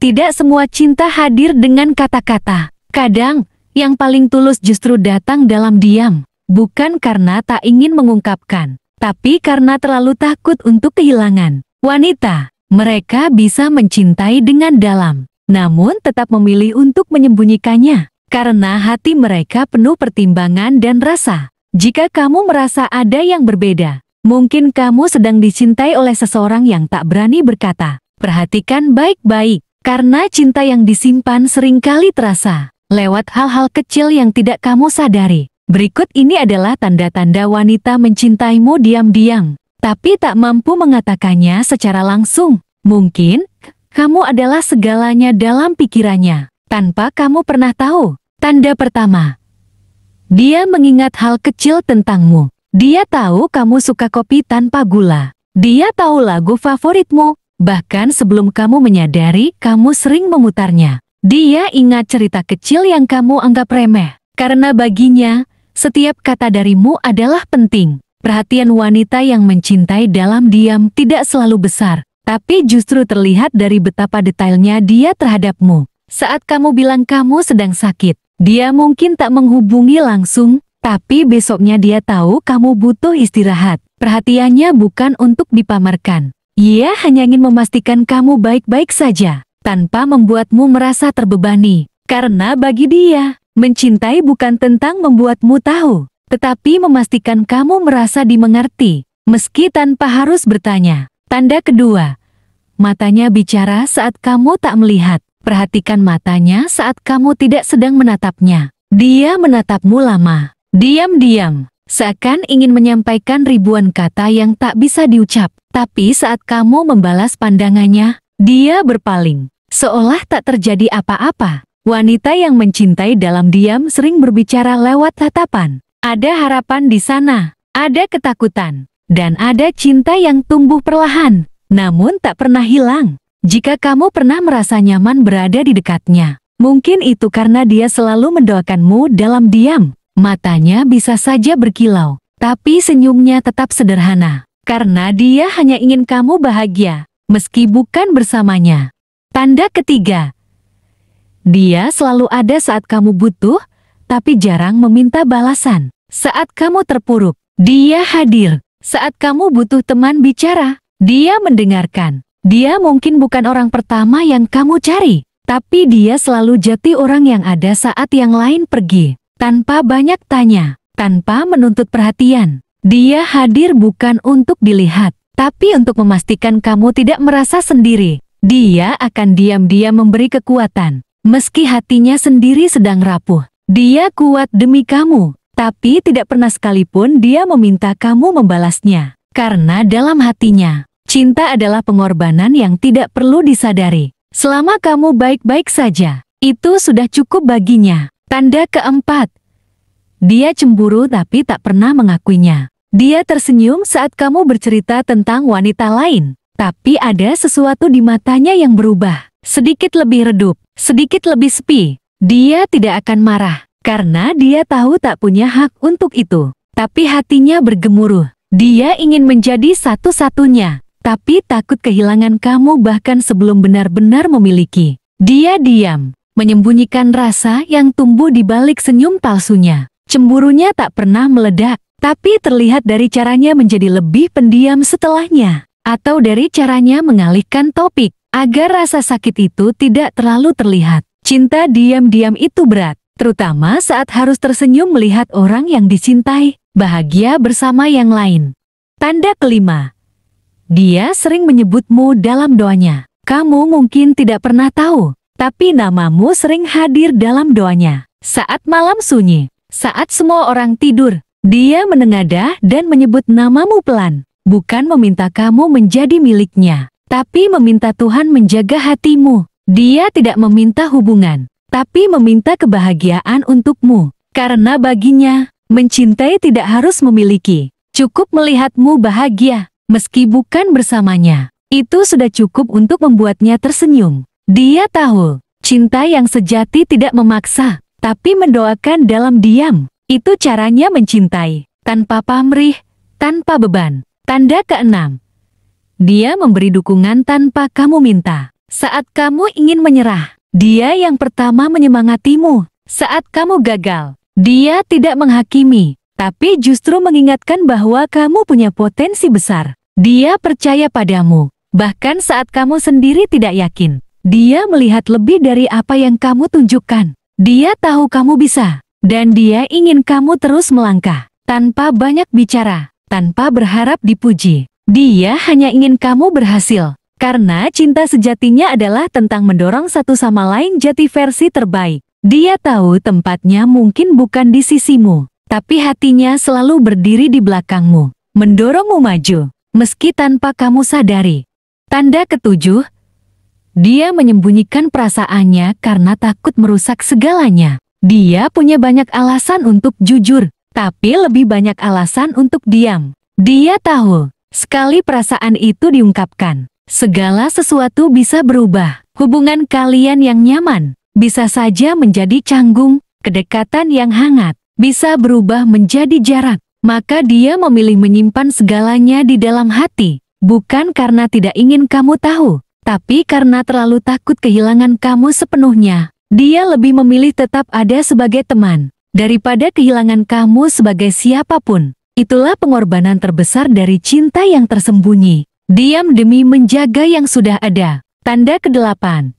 Tidak semua cinta hadir dengan kata-kata. Kadang, yang paling tulus justru datang dalam diam. Bukan karena tak ingin mengungkapkan, tapi karena terlalu takut untuk kehilangan. Wanita, mereka bisa mencintai dengan dalam, namun tetap memilih untuk menyembunyikannya. Karena hati mereka penuh pertimbangan dan rasa. Jika kamu merasa ada yang berbeda, mungkin kamu sedang dicintai oleh seseorang yang tak berani berkata. Perhatikan baik-baik, karena cinta yang disimpan seringkali terasa lewat hal-hal kecil yang tidak kamu sadari. Berikut ini adalah tanda-tanda wanita mencintaimu diam-diam, tapi tak mampu mengatakannya secara langsung. Mungkin, kamu adalah segalanya dalam pikirannya, tanpa kamu pernah tahu. Tanda pertama, dia mengingat hal kecil tentangmu. Dia tahu kamu suka kopi tanpa gula. Dia tahu lagu favoritmu. Bahkan sebelum kamu menyadari, kamu sering memutarnya. Dia ingat cerita kecil yang kamu anggap remeh. Karena baginya, setiap kata darimu adalah penting. Perhatian wanita yang mencintai dalam diam tidak selalu besar, tapi justru terlihat dari betapa detailnya dia terhadapmu. Saat kamu bilang kamu sedang sakit, dia mungkin tak menghubungi langsung, tapi besoknya dia tahu kamu butuh istirahat. Perhatiannya bukan untuk dipamerkan. Ia hanya ingin memastikan kamu baik-baik saja, tanpa membuatmu merasa terbebani. Karena bagi dia, mencintai bukan tentang membuatmu tahu, tetapi memastikan kamu merasa dimengerti, meski tanpa harus bertanya. Tanda kedua, matanya bicara saat kamu tak melihat. Perhatikan matanya saat kamu tidak sedang menatapnya. Dia menatapmu lama, diam-diam, seakan ingin menyampaikan ribuan kata yang tak bisa diucap. Tapi saat kamu membalas pandangannya, dia berpaling, seolah tak terjadi apa-apa. Wanita yang mencintai dalam diam sering berbicara lewat tatapan. Ada harapan di sana, ada ketakutan, dan ada cinta yang tumbuh perlahan, namun tak pernah hilang. Jika kamu pernah merasa nyaman berada di dekatnya, mungkin itu karena dia selalu mendoakanmu dalam diam. Matanya bisa saja berkilau, tapi senyumnya tetap sederhana. Karena dia hanya ingin kamu bahagia, meski bukan bersamanya. Tanda ketiga, dia selalu ada saat kamu butuh, tapi jarang meminta balasan. Saat kamu terpuruk, dia hadir. Saat kamu butuh teman bicara, dia mendengarkan. Dia mungkin bukan orang pertama yang kamu cari, tapi dia selalu jadi orang yang ada saat yang lain pergi. Tanpa banyak tanya, tanpa menuntut perhatian. Dia hadir bukan untuk dilihat, tapi untuk memastikan kamu tidak merasa sendiri. Dia akan diam-diam memberi kekuatan, meski hatinya sendiri sedang rapuh. Dia kuat demi kamu, tapi tidak pernah sekalipun dia meminta kamu membalasnya. Karena dalam hatinya, cinta adalah pengorbanan yang tidak perlu disadari. Selama kamu baik-baik saja, itu sudah cukup baginya. Tanda keempat, dia cemburu tapi tak pernah mengakuinya. Dia tersenyum saat kamu bercerita tentang wanita lain, tapi ada sesuatu di matanya yang berubah. Sedikit lebih redup, sedikit lebih sepi. Dia tidak akan marah, karena dia tahu tak punya hak untuk itu. Tapi hatinya bergemuruh. Dia ingin menjadi satu-satunya, tapi takut kehilangan kamu bahkan sebelum benar-benar memiliki. Dia diam, menyembunyikan rasa yang tumbuh di balik senyum palsunya. Cemburunya tak pernah meledak, tapi terlihat dari caranya menjadi lebih pendiam setelahnya, atau dari caranya mengalihkan topik, agar rasa sakit itu tidak terlalu terlihat. Cinta diam-diam itu berat, terutama saat harus tersenyum melihat orang yang dicintai bahagia bersama yang lain. Tanda kelima, dia sering menyebutmu dalam doanya. Kamu mungkin tidak pernah tahu, tapi namamu sering hadir dalam doanya. Saat malam sunyi, saat semua orang tidur, dia menengadah dan menyebut namamu pelan, bukan meminta kamu menjadi miliknya, tapi meminta Tuhan menjaga hatimu. Dia tidak meminta hubungan, tapi meminta kebahagiaan untukmu. Karena baginya, mencintai tidak harus memiliki. Cukup melihatmu bahagia, meski bukan bersamanya. Itu sudah cukup untuk membuatnya tersenyum. Dia tahu, cinta yang sejati tidak memaksa, tapi mendoakan dalam diam. Itu caranya mencintai, tanpa pamrih, tanpa beban. Tanda keenam, dia memberi dukungan tanpa kamu minta. Saat kamu ingin menyerah, dia yang pertama menyemangatimu. Saat kamu gagal, dia tidak menghakimi, tapi justru mengingatkan bahwa kamu punya potensi besar. Dia percaya padamu, bahkan saat kamu sendiri tidak yakin. Dia melihat lebih dari apa yang kamu tunjukkan. Dia tahu kamu bisa, dan dia ingin kamu terus melangkah, tanpa banyak bicara, tanpa berharap dipuji. Dia hanya ingin kamu berhasil, karena cinta sejatinya adalah tentang mendorong satu sama lain jadi versi terbaik. Dia tahu tempatnya mungkin bukan di sisimu, tapi hatinya selalu berdiri di belakangmu, mendorongmu maju, meski tanpa kamu sadari. Tanda ketujuh, dia menyembunyikan perasaannya karena takut merusak segalanya. Dia punya banyak alasan untuk jujur, tapi lebih banyak alasan untuk diam. Dia tahu, sekali perasaan itu diungkapkan, segala sesuatu bisa berubah. Hubungan kalian yang nyaman bisa saja menjadi canggung, kedekatan yang hangat bisa berubah menjadi jarak. Maka dia memilih menyimpan segalanya di dalam hati, bukan karena tidak ingin kamu tahu, tapi karena terlalu takut kehilangan kamu sepenuhnya. Dia lebih memilih tetap ada sebagai teman, daripada kehilangan kamu sebagai siapapun. Itulah pengorbanan terbesar dari cinta yang tersembunyi. Diam demi menjaga yang sudah ada. Tanda ke-8.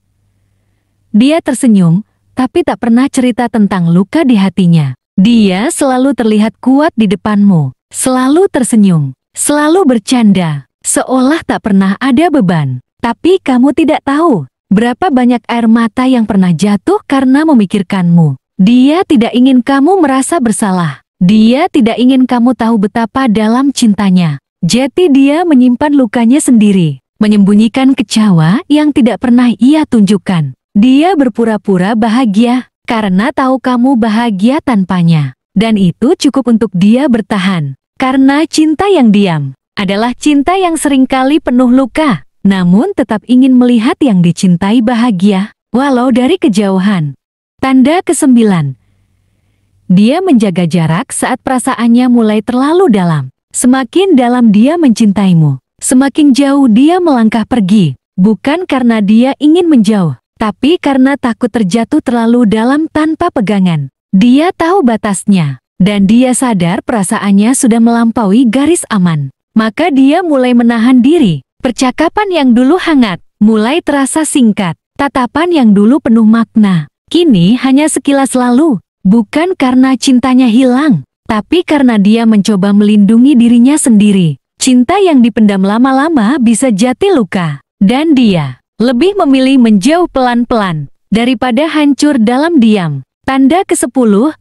Dia tersenyum, tapi tak pernah cerita tentang luka di hatinya. Dia selalu terlihat kuat di depanmu, selalu tersenyum, selalu bercanda, seolah tak pernah ada beban. Tapi kamu tidak tahu berapa banyak air mata yang pernah jatuh karena memikirkanmu. Dia tidak ingin kamu merasa bersalah. Dia tidak ingin kamu tahu betapa dalam cintanya. Jadi dia menyimpan lukanya sendiri, menyembunyikan kecewa yang tidak pernah ia tunjukkan. Dia berpura-pura bahagia karena tahu kamu bahagia tanpanya. Dan itu cukup untuk dia bertahan. Karena cinta yang diam adalah cinta yang seringkali penuh luka, namun tetap ingin melihat yang dicintai bahagia, walau dari kejauhan. Tanda ke-9. Dia menjaga jarak saat perasaannya mulai terlalu dalam. Semakin dalam dia mencintaimu, semakin jauh dia melangkah pergi. Bukan karena dia ingin menjauh, tapi karena takut terjatuh terlalu dalam tanpa pegangan. Dia tahu batasnya, dan dia sadar perasaannya sudah melampaui garis aman. Maka dia mulai menahan diri. Percakapan yang dulu hangat, mulai terasa singkat. Tatapan yang dulu penuh makna, kini hanya sekilas lalu. Bukan karena cintanya hilang, tapi karena dia mencoba melindungi dirinya sendiri. Cinta yang dipendam lama-lama bisa jatuh luka. Dan dia lebih memilih menjauh pelan-pelan daripada hancur dalam diam. Tanda ke-10.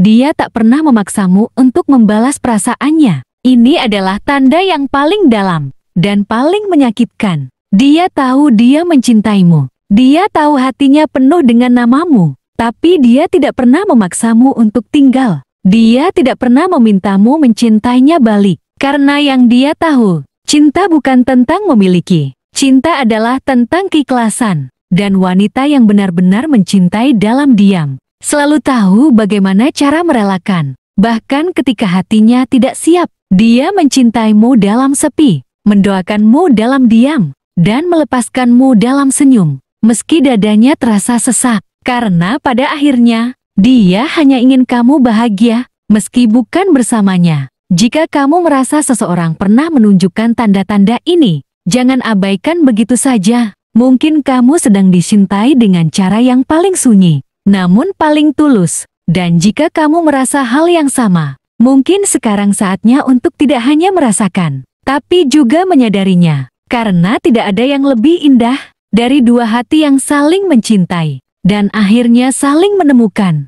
Dia tak pernah memaksamu untuk membalas perasaannya. Ini adalah tanda yang paling dalam dan paling menyakitkan. Dia tahu dia mencintaimu. Dia tahu hatinya penuh dengan namamu. Tapi dia tidak pernah memaksamu untuk tinggal. Dia tidak pernah memintamu mencintainya balik. Karena yang dia tahu, cinta bukan tentang memiliki. Cinta adalah tentang keikhlasan. Dan wanita yang benar-benar mencintai dalam diam selalu tahu bagaimana cara merelakan. Bahkan ketika hatinya tidak siap, dia mencintaimu dalam sepi, mendoakanmu dalam diam, dan melepaskanmu dalam senyum. Meski dadanya terasa sesak. Karena pada akhirnya, dia hanya ingin kamu bahagia, meski bukan bersamanya. Jika kamu merasa seseorang pernah menunjukkan tanda-tanda ini, jangan abaikan begitu saja. Mungkin kamu sedang dicintai dengan cara yang paling sunyi, namun paling tulus. Dan jika kamu merasa hal yang sama, mungkin sekarang saatnya untuk tidak hanya merasakan, tapi juga menyadarinya. Karena tidak ada yang lebih indah dari dua hati yang saling mencintai dan akhirnya saling menemukan.